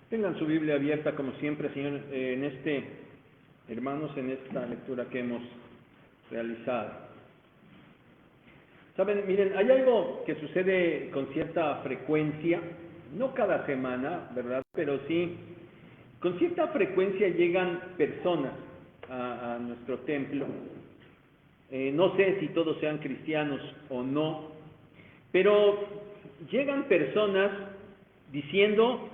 Tengan su Biblia abierta como siempre, Señor, hermanos, en esta lectura que hemos realizado. Saben, miren, hay algo que sucede con cierta frecuencia, no cada semana, ¿verdad? Pero sí, con cierta frecuencia llegan personas a nuestro templo. No sé si todos sean cristianos o no, pero llegan personas diciendo: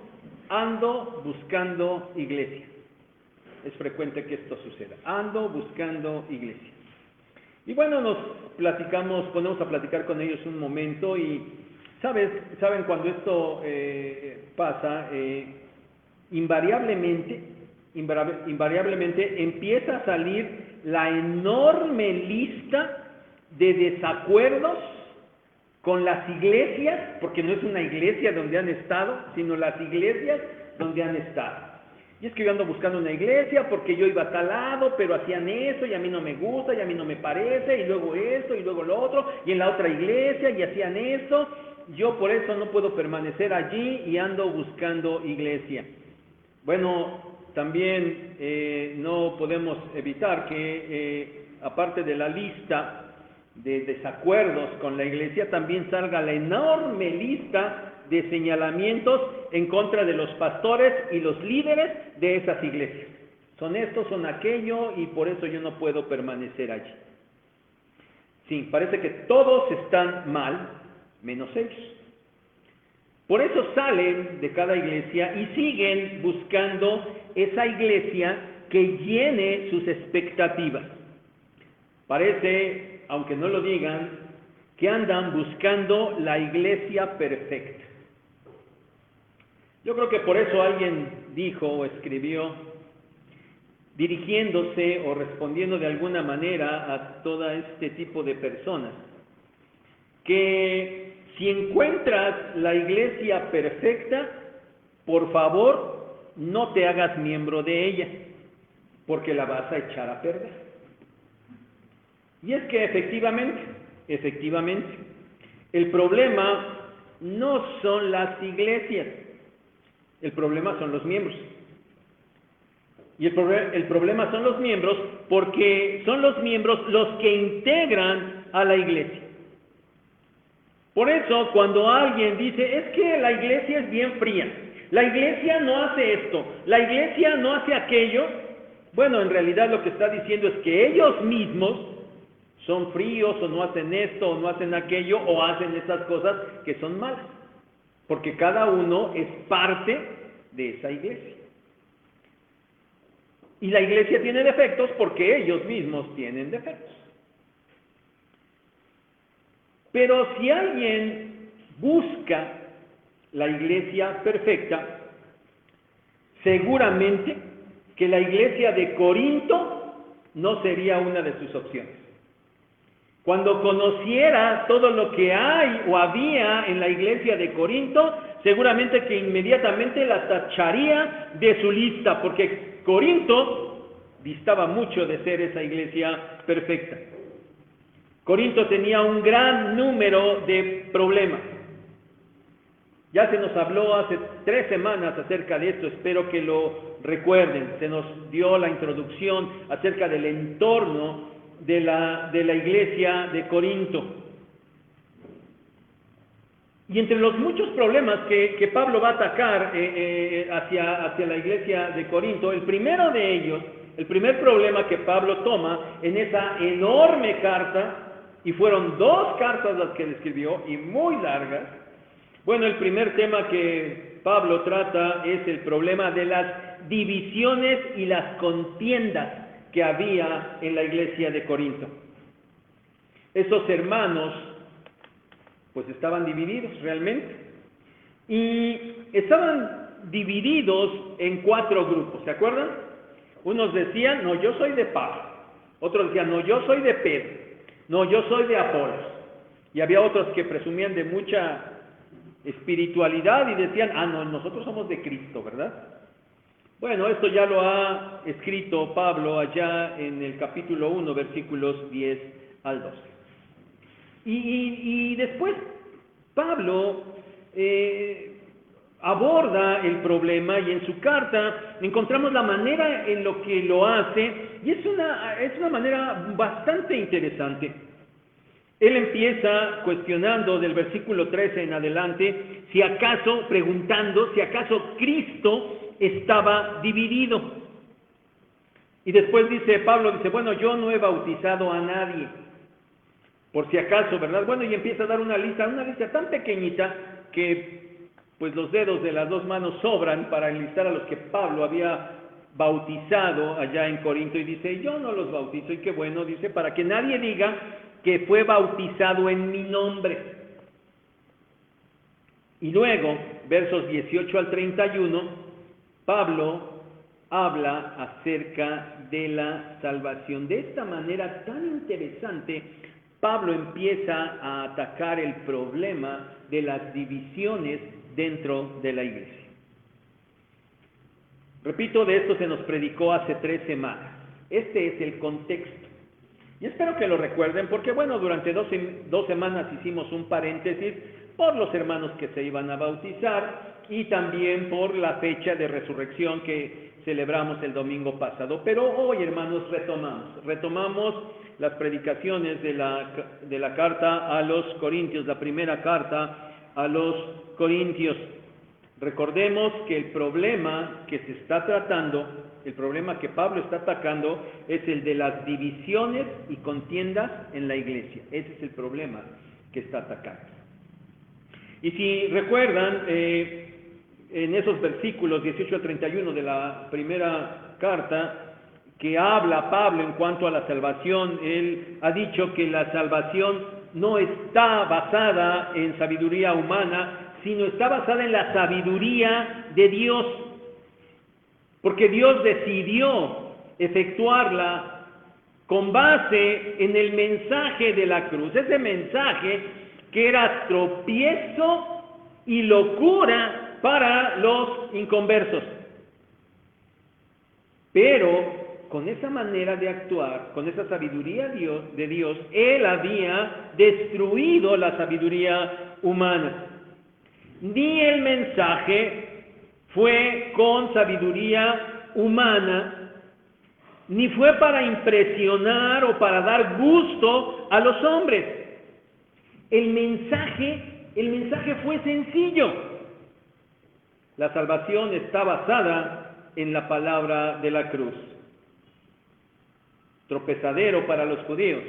ando buscando iglesia. Es frecuente que esto suceda. Ando buscando iglesia. Y bueno, ponemos a platicar con ellos un momento y, ¿saben cuando esto pasa? Invariablemente empieza a salir la enorme lista de desacuerdos con las iglesias, porque no es una iglesia donde han estado, sino las iglesias donde han estado. Y es que yo ando buscando una iglesia porque yo iba a tal lado, pero hacían eso y a mí no me gusta y a mí no me parece, y luego esto y luego lo otro, y en la otra iglesia y hacían eso, yo por eso no puedo permanecer allí y ando buscando iglesia. Bueno, también no podemos evitar que aparte de la lista de desacuerdos con la iglesia, también salga la enorme lista de señalamientos en contra de los pastores y los líderes de esas iglesias. Son estos, son aquello, y por eso yo no puedo permanecer allí. Sí, parece que todos están mal, menos ellos. Por eso salen de cada iglesia y siguen buscando esa iglesia que llene sus expectativas. Parece, aunque no lo digan, que andan buscando la iglesia perfecta. Yo creo que por eso alguien dijo o escribió, dirigiéndose o respondiendo de alguna manera a todo este tipo de personas, que si encuentras la iglesia perfecta, por favor, no te hagas miembro de ella, porque la vas a echar a perder. Y es que efectivamente, el problema no son las iglesias, el problema son los miembros. Y el problema son los miembros porque son los miembros los que integran a la iglesia. Por eso, cuando alguien dice, es que la iglesia es bien fría, la iglesia no hace esto, la iglesia no hace aquello, bueno, en realidad lo que está diciendo es que ellos mismos son fríos, o no hacen esto, o no hacen aquello, o hacen esas cosas que son malas, porque cada uno es parte de esa iglesia. Y la iglesia tiene defectos porque ellos mismos tienen defectos. Pero si alguien busca la iglesia perfecta, seguramente que la iglesia de Corinto no sería una de sus opciones. Cuando conociera todo lo que hay o había en la iglesia de Corinto, seguramente que inmediatamente la tacharía de su lista, porque Corinto distaba mucho de ser esa iglesia perfecta. Corinto tenía un gran número de problemas. Ya se nos habló hace 3 semanas acerca de esto, espero que lo recuerden. Se nos dio la introducción acerca del entorno de la iglesia de Corinto. Y entre los muchos problemas que Pablo va a atacar hacia la iglesia de Corinto, el primero de ellos, el primer problema que Pablo toma en esa enorme carta, y fueron 2 cartas las que él escribió, y muy largas. Bueno, el primer tema que Pablo trata es el problema de las divisiones y las contiendas que había en la iglesia de Corinto. Esos hermanos, pues estaban divididos realmente, y estaban divididos en 4 grupos, ¿se acuerdan? Unos decían, no, yo soy de Pablo. Otros decían, no, yo soy de Pedro. No, yo soy de Apolos. Y había otros que presumían de mucha espiritualidad y decían, no, nosotros somos de Cristo, ¿verdad? Bueno, esto ya lo ha escrito Pablo allá en el capítulo 1, versículos 10 al 12. Y después Pablo aborda el problema, y en su carta encontramos la manera en lo que lo hace, y es una manera bastante interesante. Él empieza cuestionando del versículo 13 en adelante, preguntando si acaso Cristo estaba dividido. Y después Pablo dice, bueno, yo no he bautizado a nadie, por si acaso, ¿verdad? Bueno, y empieza a dar una lista tan pequeñita que pues los dedos de las dos manos sobran para enlistar a los que Pablo había bautizado allá en Corinto, y dice, yo no los bautizo, y qué bueno, dice, para que nadie diga que fue bautizado en mi nombre. Y luego, versos 18 al 31, Pablo habla acerca de la salvación. De esta manera tan interesante, Pablo empieza a atacar el problema de las divisiones dentro de la iglesia. Repito, de esto se nos predicó hace 3 semanas. Este es el contexto. Y espero que lo recuerden porque, bueno, durante 2 semanas hicimos un paréntesis por los hermanos que se iban a bautizar y también por la fecha de resurrección que celebramos el domingo pasado. Pero hoy, hermanos, retomamos las predicaciones de la carta a los Corintios, la primera carta a los Corintios. Recordemos que el problema que se está tratando, el problema que Pablo está atacando, es el de las divisiones y contiendas en la iglesia. Ese es el problema que está atacando. Y si recuerdan, en esos versículos 18 al 31 de la primera carta, que habla Pablo en cuanto a la salvación, él ha dicho que la salvación no está basada en sabiduría humana, sino está basada en la sabiduría de Dios, porque Dios decidió efectuarla con base en el mensaje de la cruz, ese mensaje que era tropiezo y locura para los inconversos. Pero con esa manera de actuar, con esa sabiduría de Dios, Él había destruido la sabiduría humana. Ni el mensaje fue con sabiduría humana, ni fue para impresionar o para dar gusto a los hombres. El mensaje fue sencillo. La salvación está basada en la palabra de la cruz. Tropezadero para los judíos,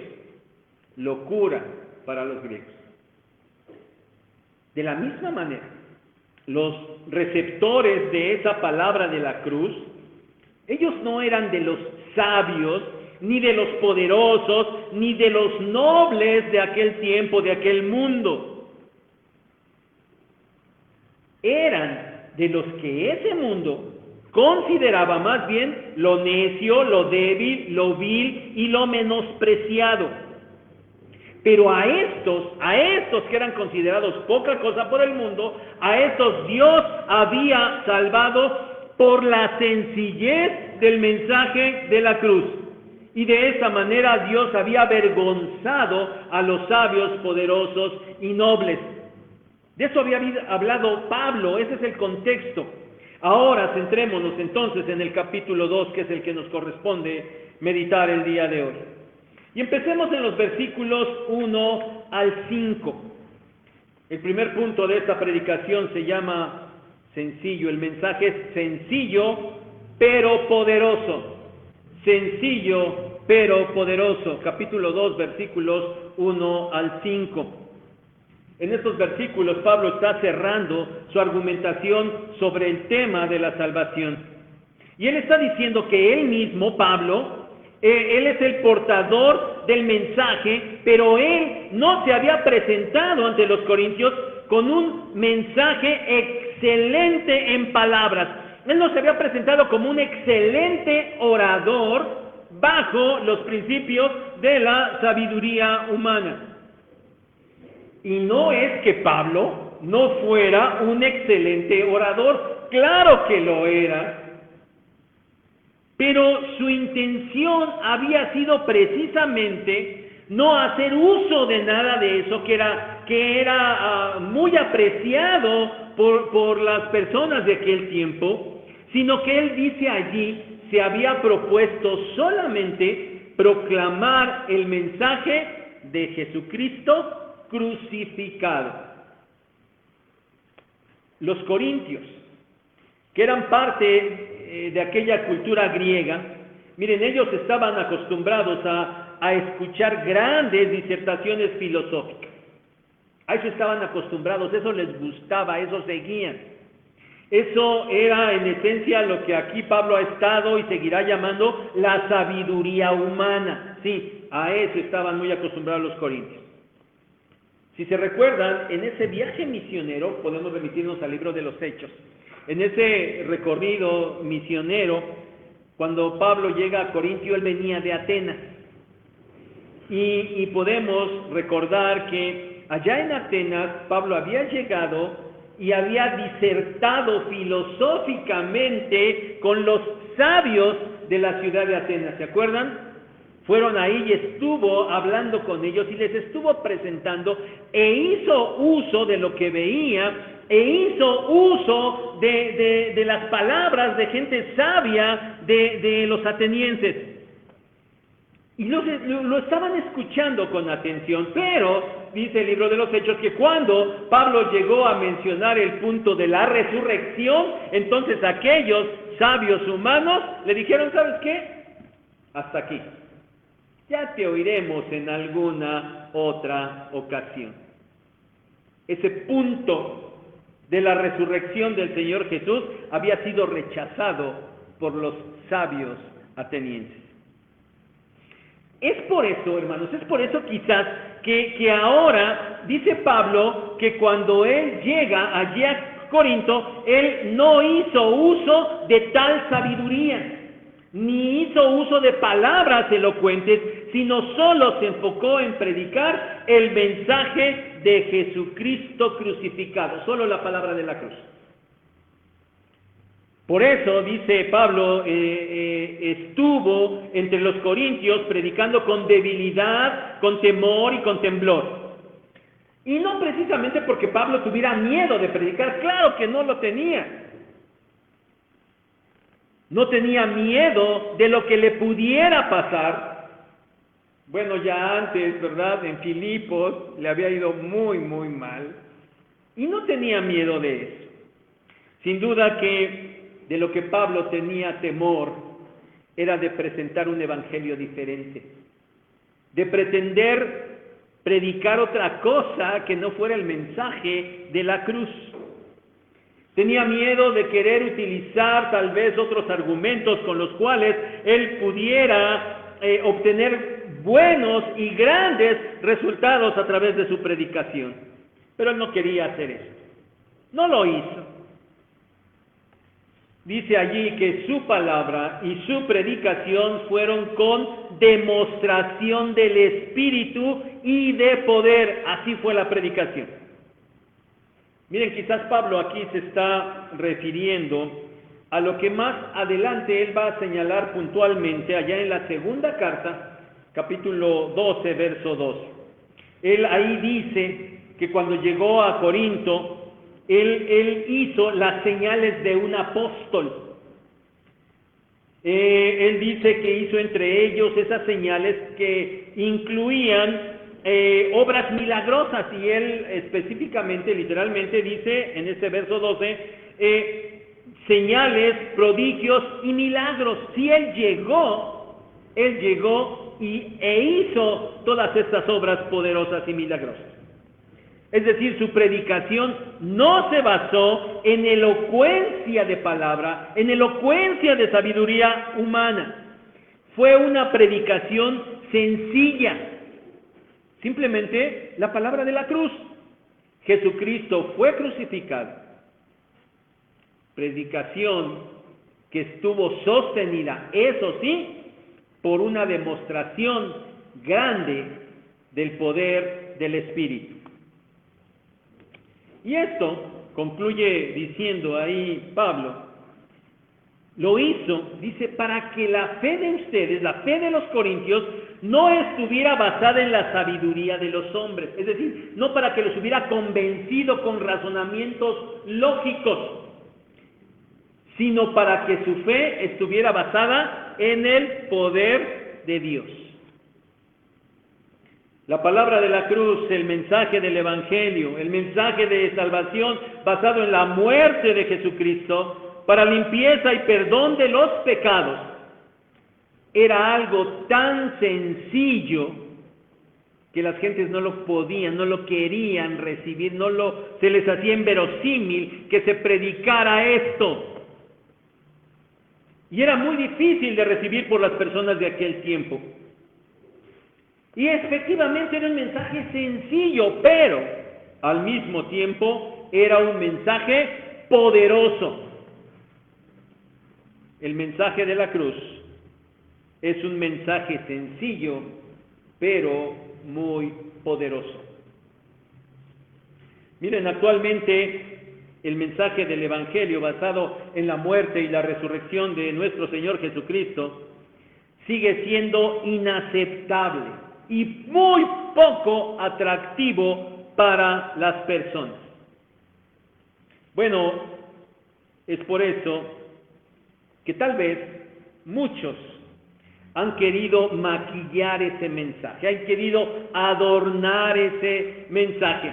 locura para los griegos. De la misma manera, los receptores de esa palabra de la cruz, ellos no eran de los sabios, ni de los poderosos, ni de los nobles de aquel tiempo, de aquel mundo. Eran de los que ese mundo consideraba más bien lo necio, lo débil, lo vil y lo menospreciado. Pero a estos que eran considerados poca cosa por el mundo, a estos Dios había salvado por la sencillez del mensaje de la cruz. Y de esta manera Dios había avergonzado a los sabios, poderosos y nobles. De eso había hablado Pablo, ese es el contexto. Ahora centrémonos entonces en el capítulo 2, que es el que nos corresponde meditar el día de hoy. Y empecemos en los versículos 1 al 5. El primer punto de esta predicación se llama sencillo. El mensaje es sencillo, pero poderoso. Sencillo, pero poderoso. Capítulo 2, versículos 1 al 5. En estos versículos Pablo está cerrando su argumentación sobre el tema de la salvación. Y él está diciendo que él mismo, Pablo, él es el portador del mensaje, pero él no se había presentado ante los corintios con un mensaje excelente en palabras. Él no se había presentado como un excelente orador bajo los principios de la sabiduría humana. Y no es que Pablo no fuera un excelente orador, claro que lo era. Pero su intención había sido precisamente no hacer uso de nada de eso que era muy apreciado por las personas de aquel tiempo, sino que él dice allí, se había propuesto solamente proclamar el mensaje de Jesucristo crucificado. Los corintios, que eran parte de aquella cultura griega, miren, ellos estaban acostumbrados a escuchar grandes disertaciones filosóficas. A eso estaban acostumbrados, eso les gustaba, eso seguían. Eso era en esencia lo que aquí Pablo ha estado y seguirá llamando la sabiduría humana. Sí, a eso estaban muy acostumbrados los corintios. Si se recuerdan, en ese viaje misionero, podemos remitirnos al libro de los Hechos, en ese recorrido misionero, cuando Pablo llega a Corintio, él venía de Atenas. Y podemos recordar que allá en Atenas, Pablo había llegado y había disertado filosóficamente con los sabios de la ciudad de Atenas. ¿Se acuerdan? Fueron ahí y estuvo hablando con ellos y les estuvo presentando e hizo uso de lo que veía e hizo uso de las palabras de gente sabia de los atenienses. Y lo estaban escuchando con atención, pero dice el libro de los Hechos que cuando Pablo llegó a mencionar el punto de la resurrección, entonces aquellos sabios humanos le dijeron, ¿sabes qué? Hasta aquí. Ya te oiremos en alguna otra ocasión. Ese punto de la resurrección del Señor Jesús había sido rechazado por los sabios atenienses. Es por eso, hermanos, es por eso quizás que ahora dice Pablo que cuando él llega allí a Corinto, él no hizo uso de tal sabiduría, ni hizo uso de palabras elocuentes, sino solo se enfocó en predicar el mensaje de Jesucristo crucificado, solo la palabra de la cruz. Por eso, dice Pablo, estuvo entre los corintios predicando con debilidad, con temor y con temblor. Y no precisamente porque Pablo tuviera miedo de predicar, claro que no lo tenía. No tenía miedo de lo que le pudiera pasar. Bueno, ya antes, ¿verdad? En Filipos le había ido muy, muy mal. Y no tenía miedo de eso. Sin duda que de lo que Pablo tenía temor era de presentar un evangelio diferente, de pretender predicar otra cosa que no fuera el mensaje de la cruz. Tenía miedo de querer utilizar tal vez otros argumentos con los cuales él pudiera obtener buenos y grandes resultados a través de su predicación. Pero él no quería hacer eso. No lo hizo. Dice allí que su palabra y su predicación fueron con demostración del Espíritu y de poder. Así fue la predicación. Miren, quizás Pablo aquí se está refiriendo a lo que más adelante él va a señalar puntualmente allá en la segunda carta, capítulo 12, verso 2. Él ahí dice que cuando llegó a Corinto, él hizo las señales de un apóstol. Él dice que hizo entre ellos esas señales que incluían obras milagrosas, y él específicamente, literalmente dice en este verso 12, señales, prodigios y milagros. Si él llegó e hizo todas estas obras poderosas y milagrosas. Es decir, su predicación no se basó en elocuencia de palabra, en elocuencia de sabiduría humana. Fue una predicación sencilla. Simplemente la palabra de la cruz. Jesucristo fue crucificado. Predicación que estuvo sostenida, eso sí, por una demostración grande del poder del Espíritu. Y esto, concluye diciendo ahí Pablo, lo hizo, dice, para que la fe de ustedes, la fe de los corintios, no estuviera basada en la sabiduría de los hombres, es decir, no para que los hubiera convencido con razonamientos lógicos, sino para que su fe estuviera basada en el poder de Dios. La palabra de la cruz, el mensaje del Evangelio, el mensaje de salvación basado en la muerte de Jesucristo para limpieza y perdón de los pecados, era algo tan sencillo que las gentes no lo podían, no lo querían recibir, se les hacía inverosímil que se predicara esto. Y era muy difícil de recibir por las personas de aquel tiempo. Y efectivamente era un mensaje sencillo, pero al mismo tiempo era un mensaje poderoso. El mensaje de la cruz es un mensaje sencillo, pero muy poderoso. Miren, actualmente el mensaje del Evangelio basado en la muerte y la resurrección de nuestro Señor Jesucristo sigue siendo inaceptable y muy poco atractivo para las personas. Bueno, es por eso que tal vez muchos han querido maquillar ese mensaje, han querido adornar ese mensaje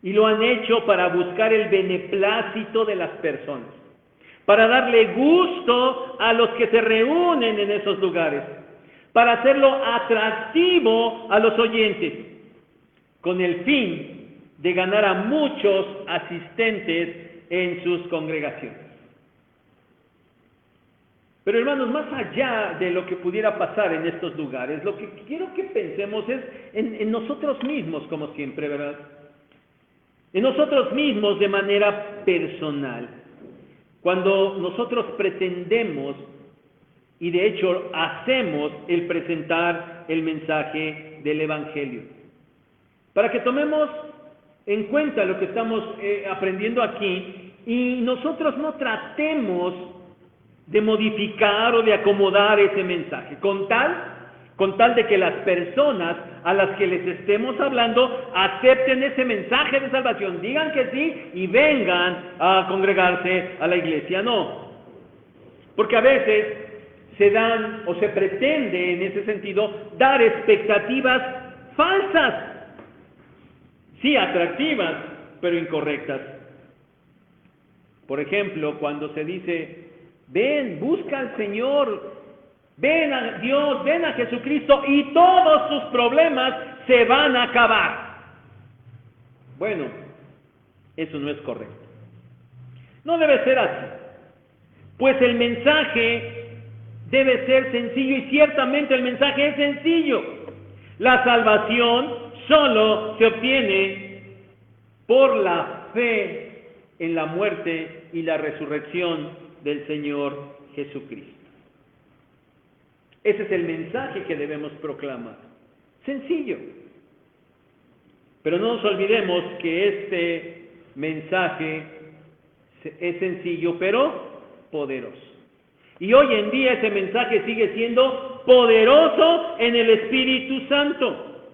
y lo han hecho para buscar el beneplácito de las personas, para darle gusto a los que se reúnen en esos lugares, para hacerlo atractivo a los oyentes, con el fin de ganar a muchos asistentes en sus congregaciones. Pero hermanos, más allá de lo que pudiera pasar en estos lugares, lo que quiero que pensemos es en nosotros mismos, como siempre, ¿verdad? En nosotros mismos de manera personal. Cuando nosotros pretendemos, y de hecho hacemos el presentar el mensaje del Evangelio. Para que tomemos en cuenta lo que estamos aprendiendo aquí y nosotros no tratemos de modificar o de acomodar ese mensaje, con tal de que las personas a las que les estemos hablando acepten ese mensaje de salvación, digan que sí y vengan a congregarse a la iglesia. No, porque a veces se dan o se pretende en ese sentido dar expectativas falsas, sí atractivas, pero incorrectas. Por ejemplo, cuando se dice, ven, busca al Señor, ven a Dios, ven a Jesucristo y todos tus problemas se van a acabar. Bueno, eso no es correcto. No debe ser así, pues el mensaje debe ser sencillo y ciertamente el mensaje es sencillo. La salvación solo se obtiene por la fe en la muerte y la resurrección del Señor Jesucristo. Ese es el mensaje que debemos proclamar. Sencillo. Pero no nos olvidemos que este mensaje es sencillo, pero poderoso. Y hoy en día ese mensaje sigue siendo poderoso en el Espíritu Santo.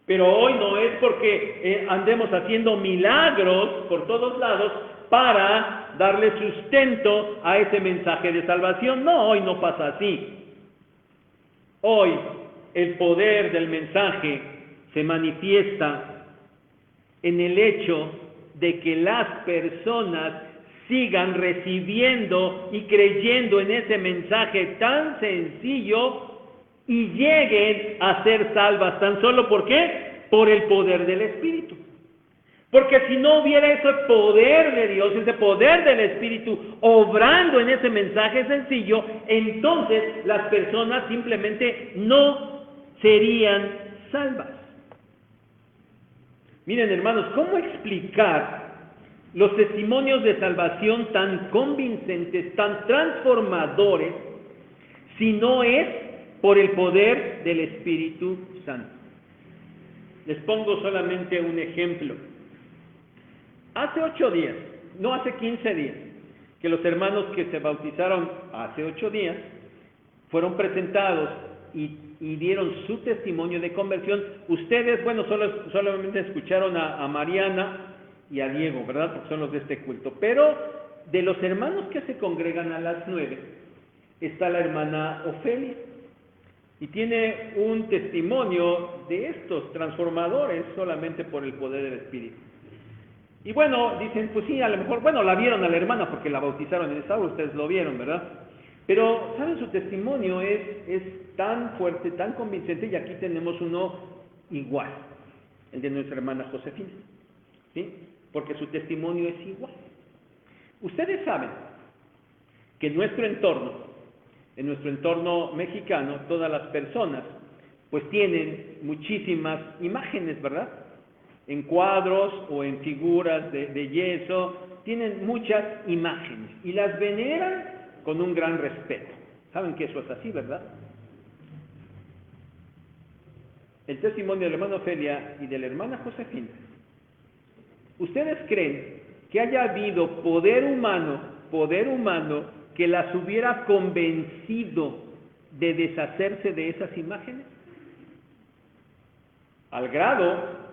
Pero hoy no es porque andemos haciendo milagros por todos lados para darle sustento a ese mensaje de salvación. No, hoy no pasa así. Hoy el poder del mensaje se manifiesta en el hecho de que las personas sigan recibiendo y creyendo en ese mensaje tan sencillo y lleguen a ser salvas. ¿Tan solo por qué? Por el poder del Espíritu. Porque si no hubiera ese poder de Dios, ese poder del Espíritu obrando en ese mensaje sencillo, entonces las personas simplemente no serían salvas. Miren, hermanos, ¿cómo explicar los testimonios de salvación tan convincentes, tan transformadores, si no es por el poder del Espíritu Santo? Les pongo solamente un ejemplo. Hace 8 días, no hace 15 días, que los hermanos que se bautizaron hace 8 días fueron presentados y y dieron su testimonio de conversión. Ustedes, bueno, solamente escucharon a Mariana y a Diego, ¿verdad? Porque son los de este culto. Pero de los hermanos que se congregan a las 9, está la hermana Ofelia. Y tiene un testimonio de estos transformadores solamente por el poder del Espíritu. Y bueno, dicen, pues sí, a lo mejor, bueno, la vieron a la hermana porque la bautizaron en esa hora, ustedes lo vieron, ¿verdad? Pero, ¿saben? Su testimonio es tan fuerte, tan convincente, y aquí tenemos uno igual, el de nuestra hermana Josefina, ¿sí? Porque su testimonio es igual. Ustedes saben que en nuestro entorno mexicano, todas las personas, pues tienen muchísimas imágenes, ¿verdad? En cuadros o en figuras de yeso, tienen muchas imágenes y las veneran con un gran respeto. ¿Saben que eso es así, verdad? El testimonio de la hermana Ofelia y de la hermana Josefina. ¿Ustedes creen que haya habido poder humano que las hubiera convencido de deshacerse de esas imágenes? Al grado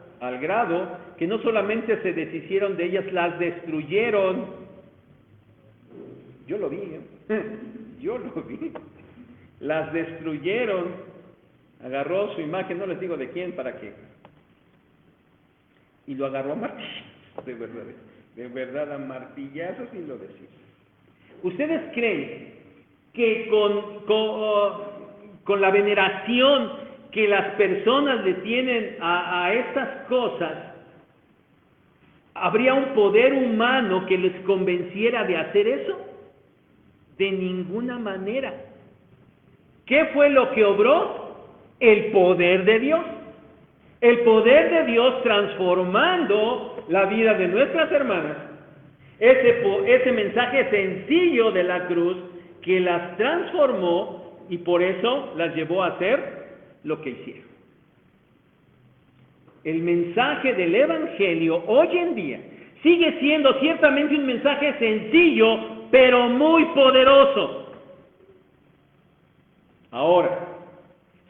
que no solamente se deshicieron de ellas, las destruyeron. Yo lo vi, las destruyeron. Agarró su imagen, no les digo de quién, para qué, y lo agarró a martillazos, de verdad a martillazos, y lo decía. ¿Ustedes creen que con la veneración que las personas le tienen a estas cosas, habría un poder humano que les convenciera de hacer eso? De ninguna manera. ¿Qué fue lo que obró? El poder de Dios. El poder de Dios transformando la vida de nuestras hermanas. Ese mensaje sencillo de la cruz que las transformó y por eso las llevó a hacer lo que hicieron. El mensaje del Evangelio hoy en día sigue siendo ciertamente un mensaje sencillo, pero muy poderoso. Ahora,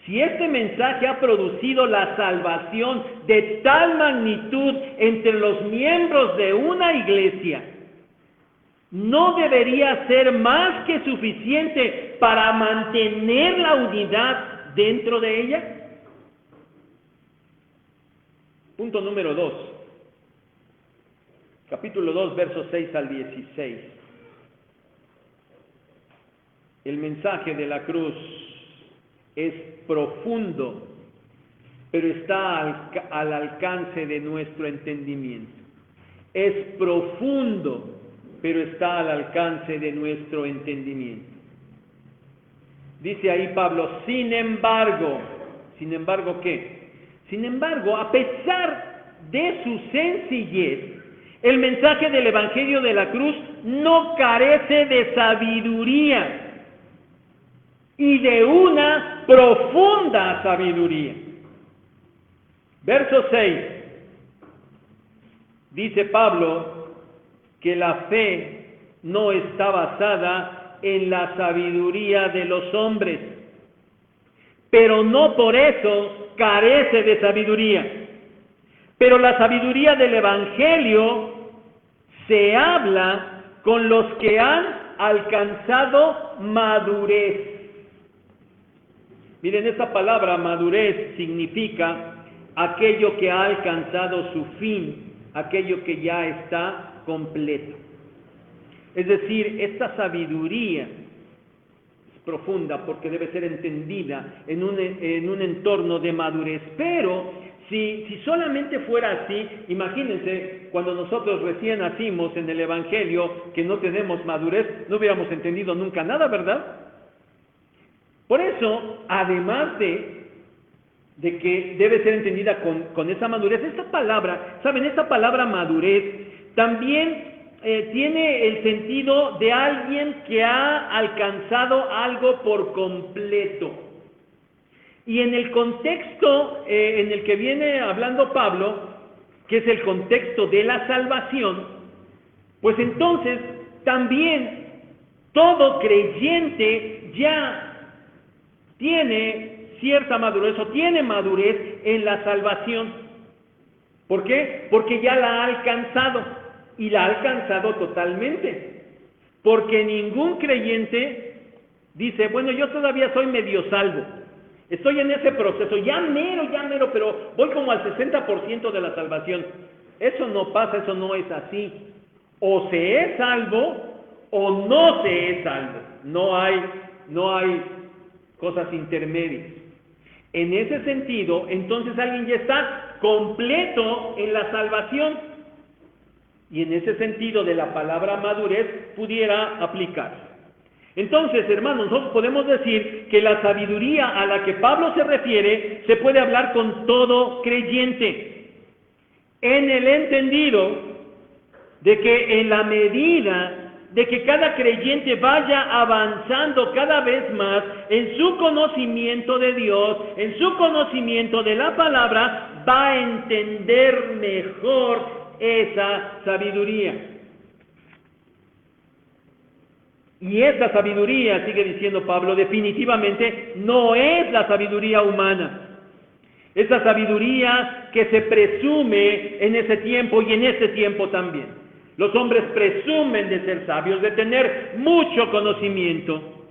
si este mensaje ha producido la salvación de tal magnitud entre los miembros de una iglesia, ¿no debería ser más que suficiente para mantener la unidad dentro de ella? Punto número 2. Capítulo 2, versos 6 al 16. El mensaje de la cruz es profundo, pero está al alcance de nuestro entendimiento. Es profundo, pero está al alcance de nuestro entendimiento. Dice ahí Pablo, sin embargo, ¿qué? Sin embargo, a pesar de su sencillez, el mensaje del Evangelio de la cruz no carece de sabiduría y de una profunda sabiduría. Verso 6, dice Pablo que la fe no está basada en la sabiduría de los hombres, pero no por eso carece de sabiduría. Pero la sabiduría del Evangelio se habla con los que han alcanzado madurez. Miren, esta palabra madurez significa aquello que ha alcanzado su fin, aquello que ya está completo. Es decir, esta sabiduría es profunda porque debe ser entendida en un entorno de madurez. Pero si solamente fuera así, imagínense, cuando nosotros recién nacimos en el Evangelio, que no tenemos madurez, no hubiéramos entendido nunca nada, ¿verdad? Por eso, además de que debe ser entendida con esa madurez, esta palabra, ¿saben? Esta palabra madurez también tiene el sentido de alguien que ha alcanzado algo por completo. Y en el contexto en el que viene hablando Pablo, que es el contexto de la salvación, pues entonces también todo creyente ya tiene cierta madurez o tiene madurez en la salvación. ¿Por qué? Porque ya la ha alcanzado y la ha alcanzado totalmente. Porque ningún creyente dice, bueno, yo todavía soy medio salvo, estoy en ese proceso, ya mero, pero voy como al 60% de la salvación. Eso no pasa, eso no es así. O se es salvo o no se es salvo. No hay cosas intermedias. En ese sentido, entonces alguien ya está completo en la salvación. Y en ese sentido de la palabra madurez pudiera aplicarse. Entonces, hermanos, nosotros podemos decir que la sabiduría a la que Pablo se refiere se puede hablar con todo creyente, en el entendido de que en la medida de que cada creyente vaya avanzando cada vez más en su conocimiento de Dios, en su conocimiento de la palabra, va a entender mejor esa sabiduría. Y esa sabiduría, sigue diciendo Pablo, definitivamente no es la sabiduría humana. Esa sabiduría que se presume en ese tiempo y en este tiempo también. Los hombres presumen de ser sabios, de tener mucho conocimiento.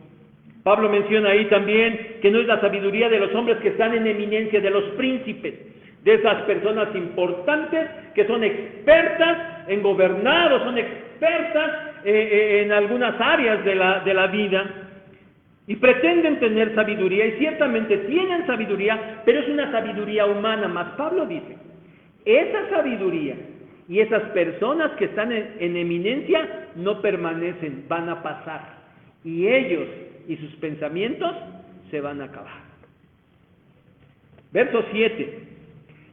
Pablo menciona ahí también que no es la sabiduría de los hombres que están en eminencia, de los príncipes, de esas personas importantes que son expertas en gobernar o son expertas en algunas áreas de la vida y pretenden tener sabiduría, y ciertamente tienen sabiduría, pero es una sabiduría humana. Más Pablo dice, esa sabiduría y esas personas que están en eminencia no permanecen, van a pasar, y ellos y sus pensamientos se van a acabar. Verso 7.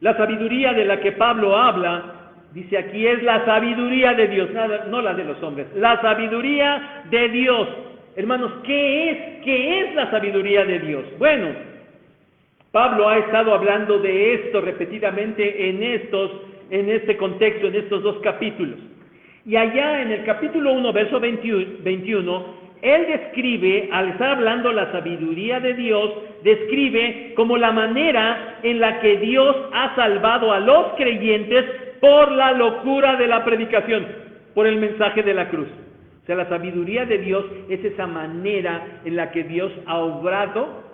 La sabiduría de la que Pablo habla, dice aquí, es la sabiduría de Dios, no la de los hombres, la sabiduría de Dios. Hermanos, ¿qué es la sabiduría de Dios? Bueno, Pablo ha estado hablando de esto repetidamente en este contexto, en estos dos capítulos. Y allá en el capítulo 1, verso 21, él describe, al estar hablando la sabiduría de Dios, describe como la manera en la que Dios ha salvado a los creyentes por la locura de la predicación, por el mensaje de la cruz. O sea, la sabiduría de Dios es esa manera en la que Dios ha obrado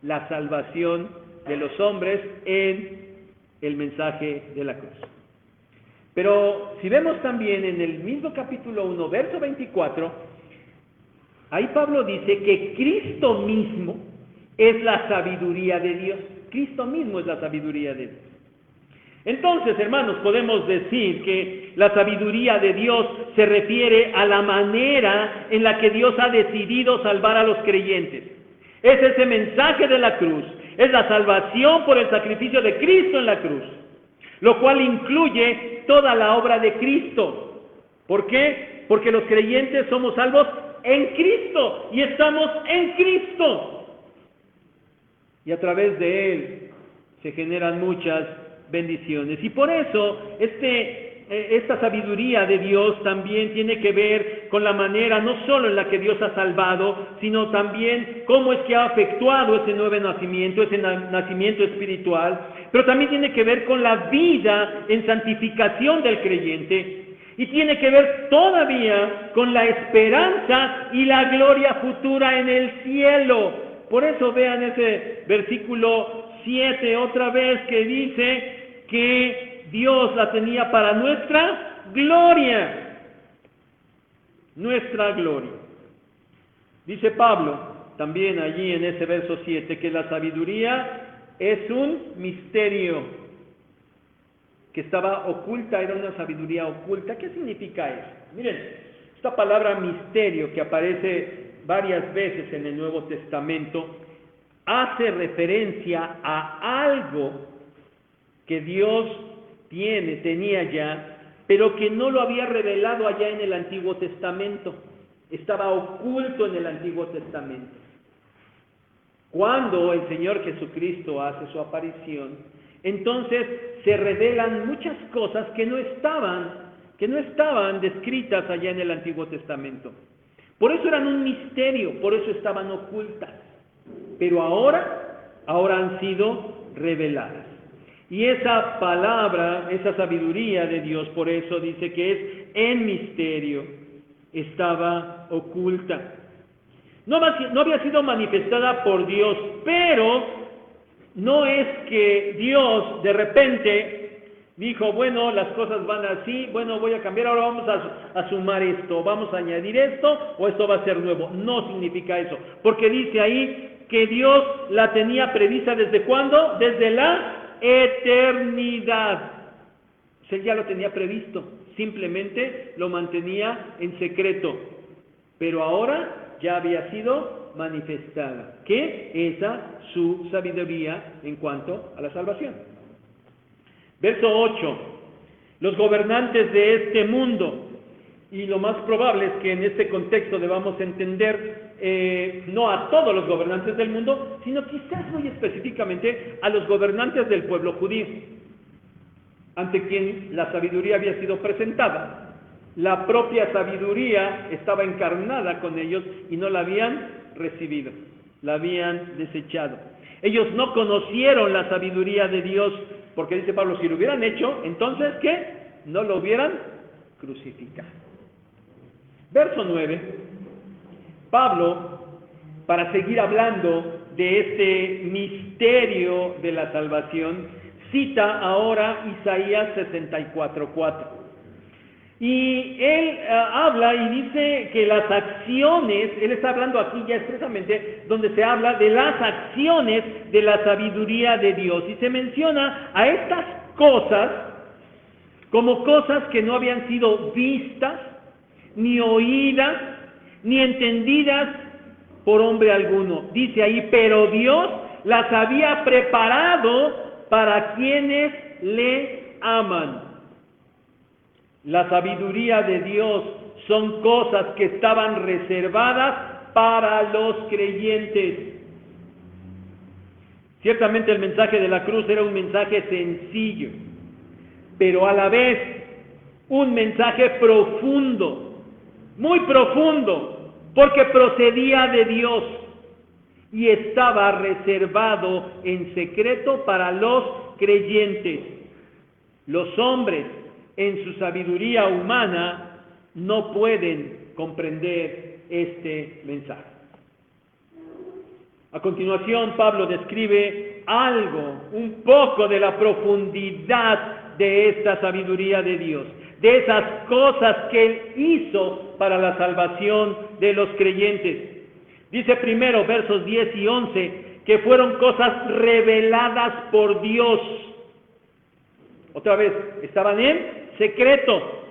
la salvación de los hombres en el mensaje de la cruz. Pero si vemos también en el mismo capítulo 1, verso 24, ahí Pablo dice que Cristo mismo es la sabiduría de Dios. Cristo mismo es la sabiduría de Dios. Entonces, hermanos, podemos decir que la sabiduría de Dios se refiere a la manera en la que Dios ha decidido salvar a los creyentes. Es ese mensaje de la cruz, es la salvación por el sacrificio de Cristo en la cruz, lo cual incluye toda la obra de Cristo. ¿Por qué? Porque los creyentes somos salvos en Cristo y estamos en Cristo. Y a través de Él se generan muchas bendiciones. Y por eso esta sabiduría de Dios también tiene que ver con la manera no solo en la que Dios ha salvado, sino también cómo es que ha efectuado ese nuevo nacimiento, ese nacimiento espiritual, pero también tiene que ver con la vida en santificación del creyente, y tiene que ver todavía con la esperanza y la gloria futura en el cielo. Por eso vean ese versículo 7 otra vez que dice que Dios la tenía para nuestra gloria. Nuestra gloria. Dice Pablo también allí en ese verso 7 que la sabiduría es un misterio que estaba oculta, era una sabiduría oculta. ¿Qué significa eso? Miren, esta palabra misterio que aparece varias veces en el Nuevo Testamento hace referencia a algo que Dios tenía ya, pero que no lo había revelado allá en el Antiguo Testamento. Estaba oculto en el Antiguo Testamento. Cuando el Señor Jesucristo hace su aparición, entonces se revelan muchas cosas que no estaban descritas allá en el Antiguo Testamento. Por eso eran un misterio, por eso estaban ocultas. Pero ahora ahora han sido reveladas. Y esa palabra, esa sabiduría de Dios, por eso dice que es en misterio, estaba oculta. No había sido manifestada por Dios, pero no es que Dios de repente dijo, bueno, las cosas van así, bueno, voy a cambiar, ahora vamos a sumar esto, vamos a añadir esto, o esto va a ser nuevo. No significa eso, porque dice ahí que Dios la tenía prevista ¿desde cuándo? Desde la eternidad. O sea, ya lo tenía previsto, simplemente lo mantenía en secreto, pero ahora ya había sido manifestada, que esa su sabiduría en cuanto a la salvación. Verso 8, los gobernantes de este mundo, y lo más probable es que en este contexto debamos entender no a todos los gobernantes del mundo, sino quizás muy específicamente a los gobernantes del pueblo judío, ante quien la sabiduría había sido presentada. La propia sabiduría estaba encarnada con ellos y no la habían recibido, la habían desechado. Ellos no conocieron la sabiduría de Dios, porque dice Pablo, si lo hubieran hecho, entonces, ¿qué? No lo hubieran crucificado. Verso 9, Pablo, para seguir hablando de este misterio de la salvación, cita ahora Isaías 64:4. Y él habla y dice que las acciones, él está hablando aquí ya expresamente, donde se habla de las acciones de la sabiduría de Dios. Y se menciona a estas cosas como cosas que no habían sido vistas, ni oídas, ni entendidas por hombre alguno. Dice ahí, pero Dios las había preparado para quienes le aman. La sabiduría de Dios son cosas que estaban reservadas para los creyentes. Ciertamente el mensaje de la cruz era un mensaje sencillo, pero a la vez un mensaje profundo, muy profundo, porque procedía de Dios y estaba reservado en secreto para los creyentes. Los hombres, en su sabiduría humana, no pueden comprender este mensaje. A continuación, Pablo describe algo, un poco de la profundidad de esta sabiduría de Dios, de esas cosas que Él hizo para la salvación de los creyentes. Dice primero, versos 10 y 11, que fueron cosas reveladas por Dios. Otra vez, estaban en secreto,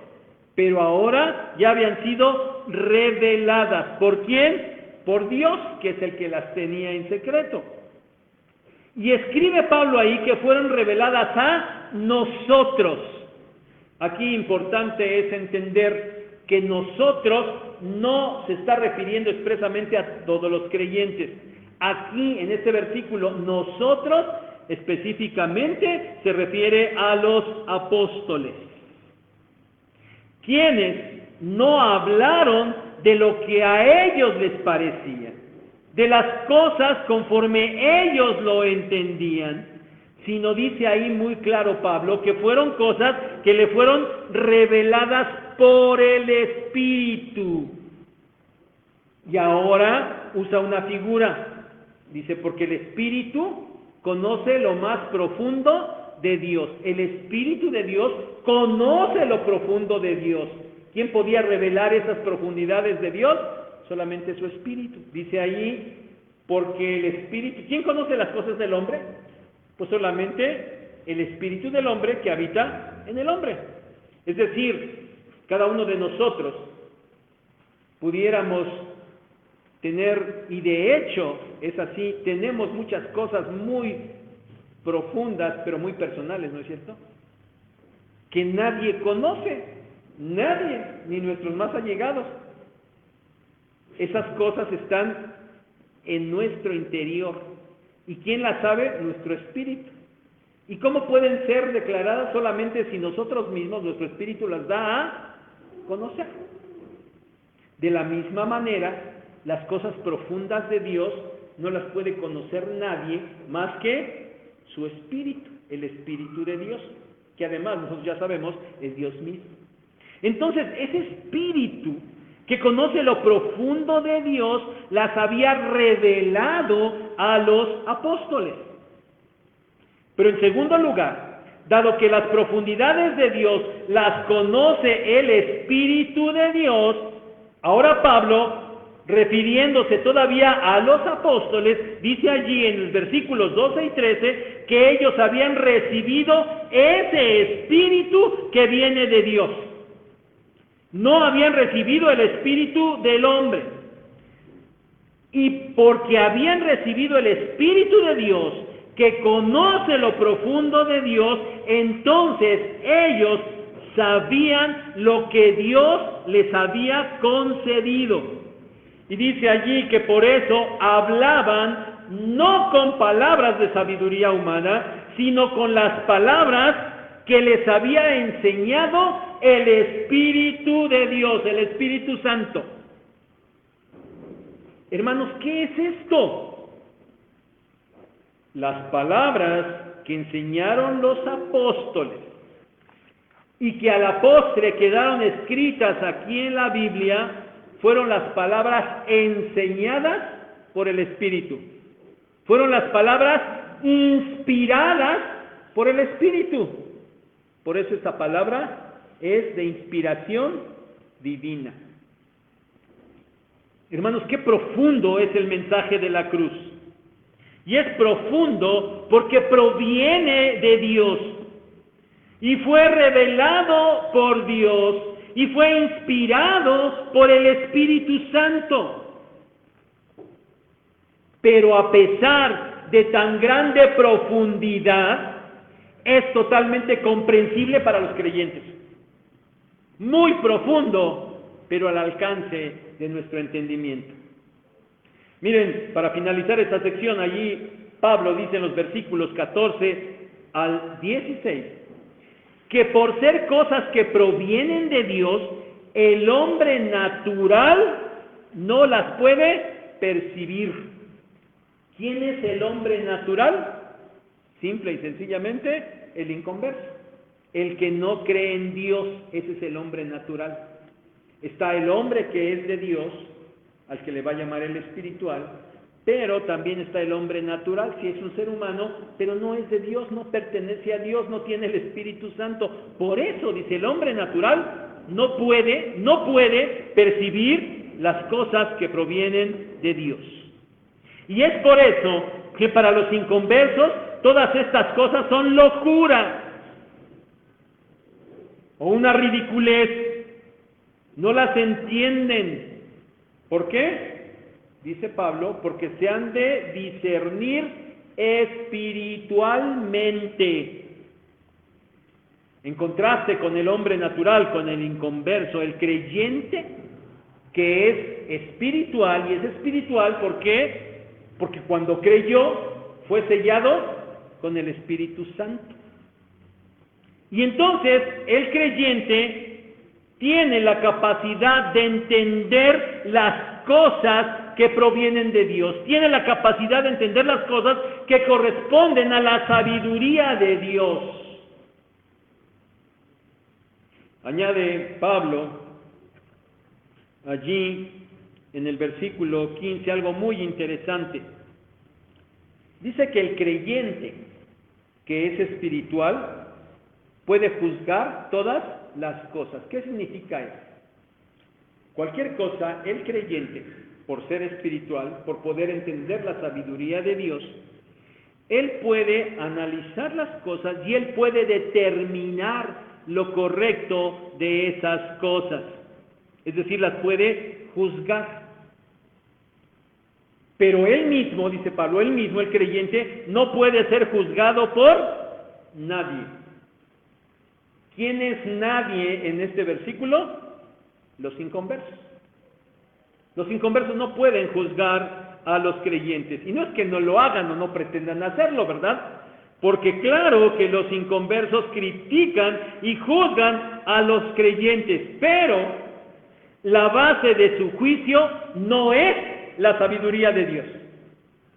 pero ahora ya habían sido reveladas. ¿Por quién? Por Dios, que es el que las tenía en secreto. Y escribe Pablo ahí que fueron reveladas a nosotros. Aquí importante es entender que nosotros no se está refiriendo expresamente a todos los creyentes. Aquí, en este versículo, nosotros específicamente se refiere a los apóstoles, quienes no hablaron de lo que a ellos les parecía, de las cosas conforme ellos lo entendían, sino dice ahí muy claro Pablo que fueron cosas que le fueron reveladas por el Espíritu. Y ahora usa una figura, dice, porque el Espíritu conoce lo más profundo de Dios. El Espíritu de Dios conoce lo profundo de Dios. ¿Quién podía revelar esas profundidades de Dios? Solamente su Espíritu. Dice ahí, porque el Espíritu... ¿Quién conoce las cosas del hombre? Pues solamente el Espíritu del hombre que habita en el hombre. Es decir, cada uno de nosotros pudiéramos tener, y de hecho es así, tenemos muchas cosas muy profundas, pero muy personales, ¿no es cierto? Que nadie conoce, nadie, ni nuestros más allegados. Esas cosas están en nuestro interior. ¿Y quién las sabe? Nuestro espíritu. ¿Y cómo pueden ser declaradas? Solamente si nosotros mismos, nuestro espíritu las da a conocer. De la misma manera, las cosas profundas de Dios no las puede conocer nadie más que su Espíritu, el Espíritu de Dios, que además nosotros ya sabemos es Dios mismo. Entonces, ese Espíritu que conoce lo profundo de Dios, las había revelado a los apóstoles. Pero en segundo lugar, dado que las profundidades de Dios las conoce el Espíritu de Dios, ahora Pablo, refiriéndose todavía a los apóstoles, dice allí en los versículos 12 y 13, que ellos habían recibido ese Espíritu que viene de Dios. No habían recibido el Espíritu del hombre. Y porque habían recibido el Espíritu de Dios, que conoce lo profundo de Dios, entonces ellos sabían lo que Dios les había concedido. Y dice allí que por eso hablaban no con palabras de sabiduría humana, sino con las palabras que les había enseñado el Espíritu de Dios, el Espíritu Santo. Hermanos, ¿qué es esto? Las palabras que enseñaron los apóstoles y que a la postre quedaron escritas aquí en la Biblia fueron las palabras enseñadas por el Espíritu. Fueron las palabras inspiradas por el Espíritu. Por eso esta palabra es de inspiración divina. Hermanos, qué profundo es el mensaje de la cruz. Y es profundo porque proviene de Dios. Y fue revelado por Dios. Y fue inspirado por el Espíritu Santo. Pero a pesar de tan grande profundidad, es totalmente comprensible para los creyentes. Muy profundo, pero al alcance de nuestro entendimiento. Miren, para finalizar esta sección, allí Pablo dice en los versículos 14 al 16, que por ser cosas que provienen de Dios, el hombre natural no las puede percibir. ¿Quién es el hombre natural? Simple y sencillamente, el inconverso. El que no cree en Dios, ese es el hombre natural. Está el hombre que es de Dios, al que le va a llamar el espiritual, pero también está el hombre natural, si es un ser humano, pero no es de Dios, no pertenece a Dios, no tiene el Espíritu Santo. Por eso, dice, el hombre natural no puede percibir las cosas que provienen de Dios. Y es por eso que para los inconversos todas estas cosas son locura o una ridiculez. No las entienden. ¿Por qué? Dice Pablo, porque se han de discernir espiritualmente. En contraste con el hombre natural, con el inconverso, el creyente que es espiritual, y es espiritual ¿por qué? Porque cuando creyó fue sellado con el Espíritu Santo. Y entonces el creyente tiene la capacidad de entender las cosas que provienen de Dios, tiene la capacidad de entender las cosas que corresponden a la sabiduría de Dios. Añade Pablo allí en el versículo 15 algo muy interesante. Dice que el creyente que es espiritual puede juzgar todas las cosas. ¿Qué significa eso? Cualquier cosa, el creyente, por ser espiritual, por poder entender la sabiduría de Dios, él puede analizar las cosas y él puede determinar lo correcto de esas cosas. Es decir, las puede juzgar. Pero él mismo, dice Pablo, él mismo, el creyente, no puede ser juzgado por nadie. ¿Quién es nadie en este versículo? Los inconversos. Los inconversos no pueden juzgar a los creyentes. Y no es que no lo hagan o no pretendan hacerlo, ¿verdad? Porque claro que los inconversos critican y juzgan a los creyentes, pero la base de su juicio no es la sabiduría de Dios.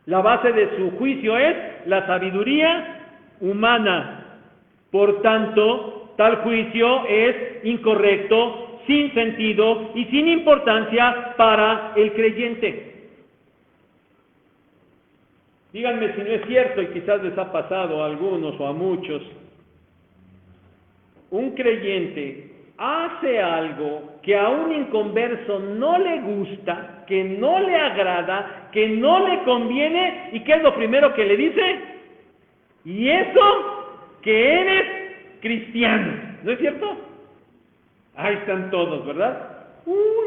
La base de su juicio es la sabiduría humana. Por tanto, tal juicio es incorrecto, sin sentido y sin importancia para el creyente. Díganme si no es cierto, y quizás les ha pasado a algunos o a muchos. Un creyente hace algo que a un inconverso no le gusta, que no le agrada, que no le conviene, ¿y qué es lo primero que le dice? Y eso, que eres cristiano, ¿no es cierto? Ahí están todos, ¿verdad?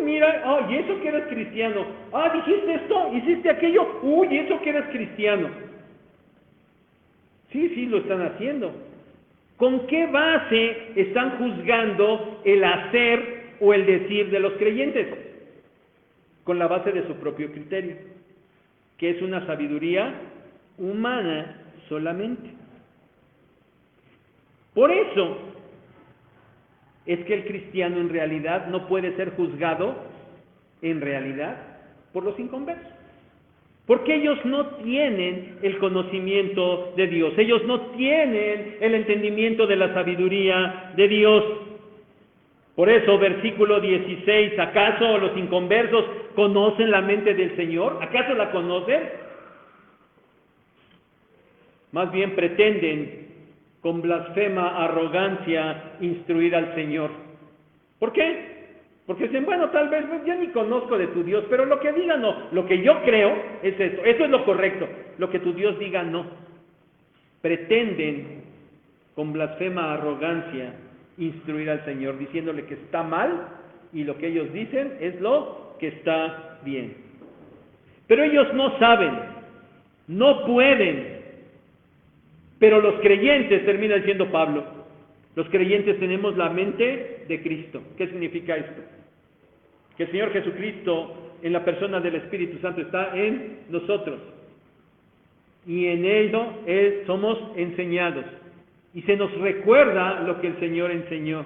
Mira, y eso que eres cristiano. Dijiste esto, hiciste aquello. Y eso que eres cristiano. Sí, lo están haciendo. ¿Con qué base están juzgando el hacer o el decir de los creyentes? Con la base de su propio criterio, que es una sabiduría humana solamente. Por eso es que el cristiano en realidad no puede ser juzgado en realidad por los inconversos. Porque ellos no tienen el conocimiento de Dios, ellos no tienen el entendimiento de la sabiduría de Dios. Por eso, versículo 16, ¿acaso los inconversos conocen la mente del Señor? ¿Acaso la conocen? Más bien pretenden con blasfema arrogancia instruir al Señor. ¿Por qué? Porque dicen, bueno, tal vez yo ni conozco de tu Dios, pero lo que diga no, lo que yo creo es esto, eso es lo correcto, lo que tu Dios diga no. Pretenden con blasfema arrogancia instruir al Señor, diciéndole que está mal y lo que ellos dicen es lo que está bien. Pero ellos no saben, no pueden. Pero los creyentes, termina diciendo Pablo, los creyentes tenemos la mente de Cristo. ¿Qué significa esto? Que el Señor Jesucristo, en la persona del Espíritu Santo, está en nosotros. Y en Él somos enseñados. Y se nos recuerda lo que el Señor enseñó.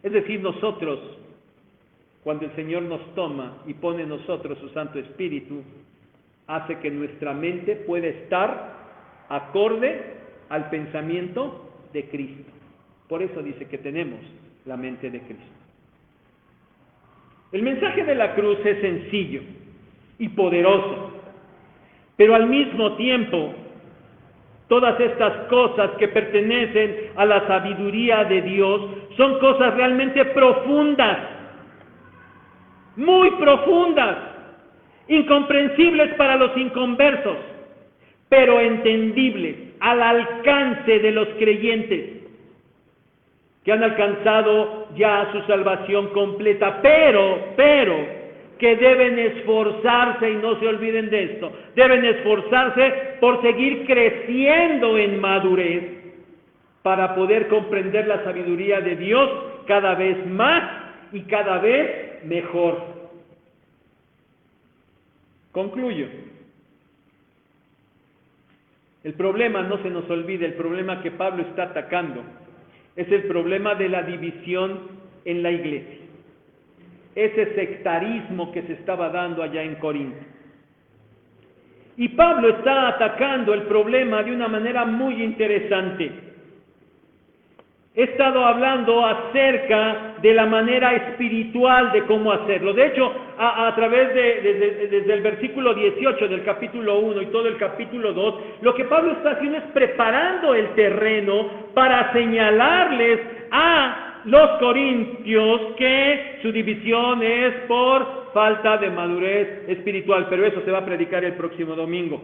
Es decir, nosotros, cuando el Señor nos toma y pone en nosotros su Santo Espíritu, hace que nuestra mente pueda estar acorde al pensamiento de Cristo. Por eso dice que tenemos la mente de Cristo. El mensaje de la cruz es sencillo y poderoso, pero al mismo tiempo, todas estas cosas que pertenecen a la sabiduría de Dios son cosas realmente profundas, muy profundas, incomprensibles para los inconversos, pero entendibles al alcance de los creyentes que han alcanzado ya su salvación completa, pero que deben esforzarse, y no se olviden de esto, deben esforzarse por seguir creciendo en madurez para poder comprender la sabiduría de Dios cada vez más y cada vez mejor. Concluyo. El problema, no se nos olvide, el problema que Pablo está atacando es el problema de la división en la iglesia. Ese sectarismo que se estaba dando allá en Corinto. Y Pablo está atacando el problema de una manera muy interesante. He estado hablando acerca de la manera espiritual de cómo hacerlo. De hecho, a través desde el versículo 18 del capítulo 1 y todo el capítulo 2, lo que Pablo está haciendo es preparando el terreno para señalarles a los corintios que su división es por falta de madurez espiritual. Pero eso se va a predicar el próximo domingo.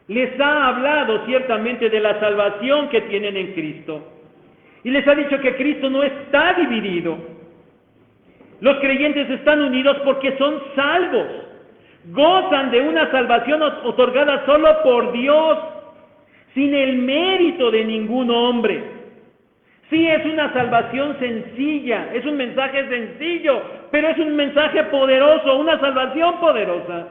Les ha hablado ciertamente de la salvación que tienen en Cristo. Y les ha dicho que Cristo no está dividido. Los creyentes están unidos porque son salvos. Gozan de una salvación otorgada solo por Dios, sin el mérito de ningún hombre. Sí, es una salvación sencilla, es un mensaje sencillo, pero es un mensaje poderoso, una salvación poderosa.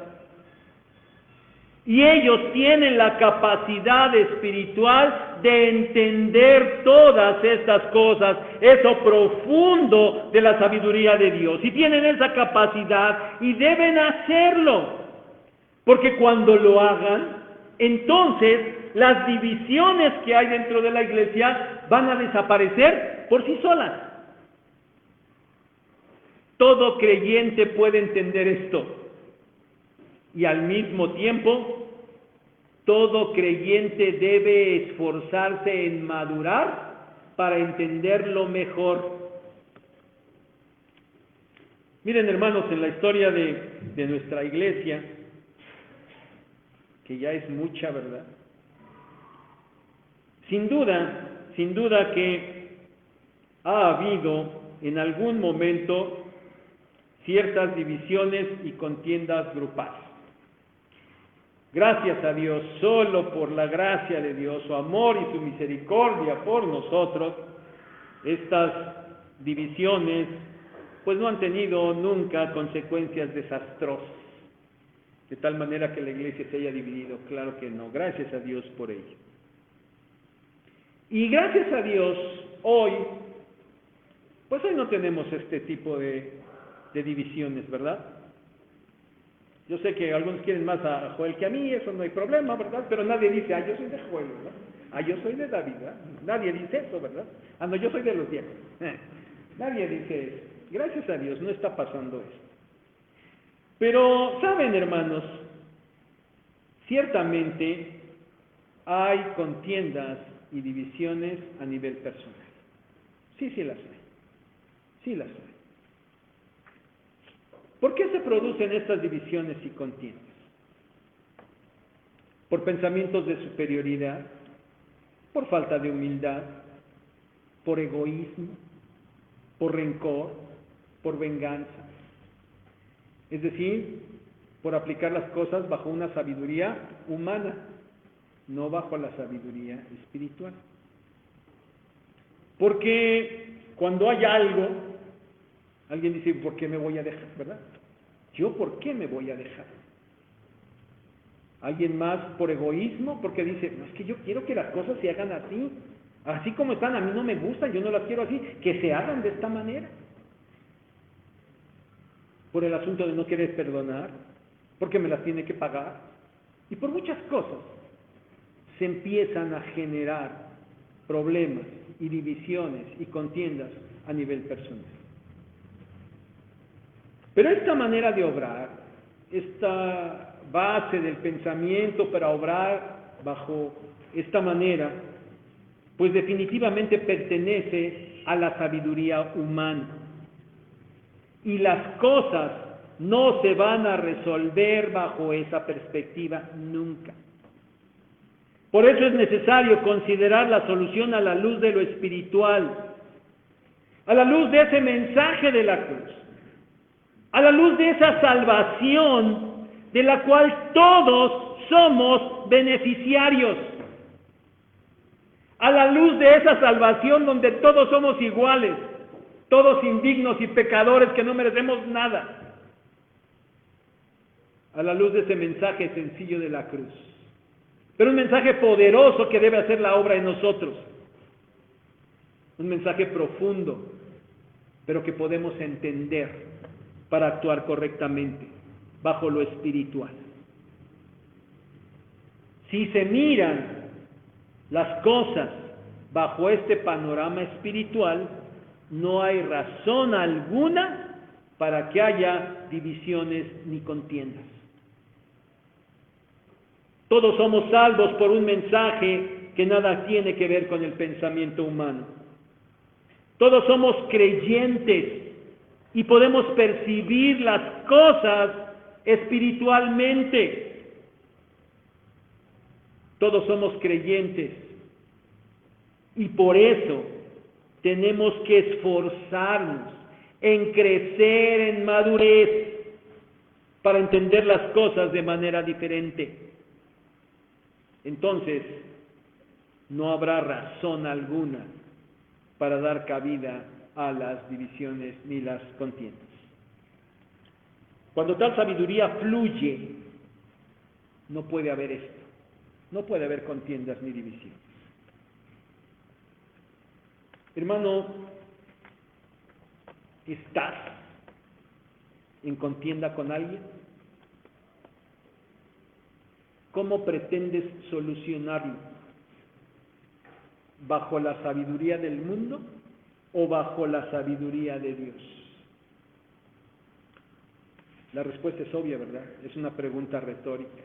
Y ellos tienen la capacidad espiritual de entender todas estas cosas, eso profundo de la sabiduría de Dios. Y tienen esa capacidad y deben hacerlo. Porque cuando lo hagan, entonces las divisiones que hay dentro de la iglesia van a desaparecer por sí solas. Todo creyente puede entender esto. Y al mismo tiempo, todo creyente debe esforzarse en madurar para entenderlo mejor. Miren, hermanos, en la historia de nuestra iglesia, que ya es mucha, ¿verdad? Sin duda que ha habido en algún momento ciertas divisiones y contiendas grupales. Gracias a Dios, solo por la gracia de Dios, su amor y su misericordia por nosotros, estas divisiones pues no han tenido nunca consecuencias desastrosas, de tal manera que la iglesia se haya dividido. Claro que no, gracias a Dios por ello. Y gracias a Dios, hoy no tenemos este tipo de divisiones, ¿verdad? Yo sé que algunos quieren más a Joel que a mí, eso no hay problema, ¿verdad? Pero nadie dice, yo soy de Joel, ¿verdad? Yo soy de David, ¿verdad? Nadie dice eso, ¿verdad? No, yo soy de los viejos. Nadie dice eso. Gracias a Dios no está pasando eso. Pero, ¿saben, hermanos? Ciertamente hay contiendas y divisiones a nivel personal. Sí las hay. Sí las hay. ¿Por qué se producen estas divisiones y contiendas? Por pensamientos de superioridad, por falta de humildad, por egoísmo, por rencor, por venganza. Es decir, por aplicar las cosas bajo una sabiduría humana, no bajo la sabiduría espiritual. Porque cuando hay algo, alguien dice, ¿por qué me voy a dejar? ¿Verdad? ¿Yo por qué me voy a dejar? Alguien más por egoísmo, porque dice, no, es que yo quiero que las cosas se hagan así como están, a mí no me gustan, yo no las quiero así, que se hagan de esta manera. Por el asunto de no querer perdonar, porque me las tiene que pagar, y por muchas cosas se empiezan a generar problemas y divisiones y contiendas a nivel personal. Pero esta manera de obrar, esta base del pensamiento para obrar bajo esta manera, pues definitivamente pertenece a la sabiduría humana. Y las cosas no se van a resolver bajo esa perspectiva nunca. Por eso es necesario considerar la solución a la luz de lo espiritual, a la luz de ese mensaje de la cruz, a la luz de esa salvación de la cual todos somos beneficiarios, a la luz de esa salvación donde todos somos iguales, todos indignos y pecadores que no merecemos nada, a la luz de ese mensaje sencillo de la cruz, pero un mensaje poderoso que debe hacer la obra en nosotros, un mensaje profundo, pero que podemos entender para actuar correctamente bajo lo espiritual. Si se miran las cosas bajo este panorama espiritual, no hay razón alguna para que haya divisiones ni contiendas. Todos somos salvos por un mensaje que nada tiene que ver con el pensamiento humano. Todos somos creyentes y podemos percibir las cosas espiritualmente. Todos somos creyentes y por eso tenemos que esforzarnos en crecer en madurez para entender las cosas de manera diferente. Entonces, no habrá razón alguna para dar cabida a las divisiones ni las contiendas. Cuando tal sabiduría fluye, no puede haber esto, no puede haber contiendas ni divisiones. Hermano, ¿estás en contienda con alguien? ¿Cómo pretendes solucionarlo? ¿Bajo la sabiduría del mundo o bajo la sabiduría de Dios? La respuesta es obvia, ¿verdad? Es una pregunta retórica.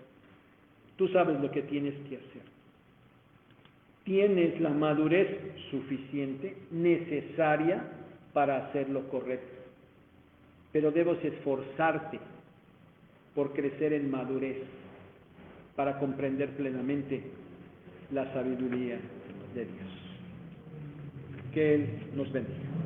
Tú sabes lo que tienes que hacer. Tienes la madurez suficiente, necesaria para hacer lo correcto. Pero debes esforzarte por crecer en madurez para comprender plenamente la sabiduría de Dios. Que Él nos bendiga.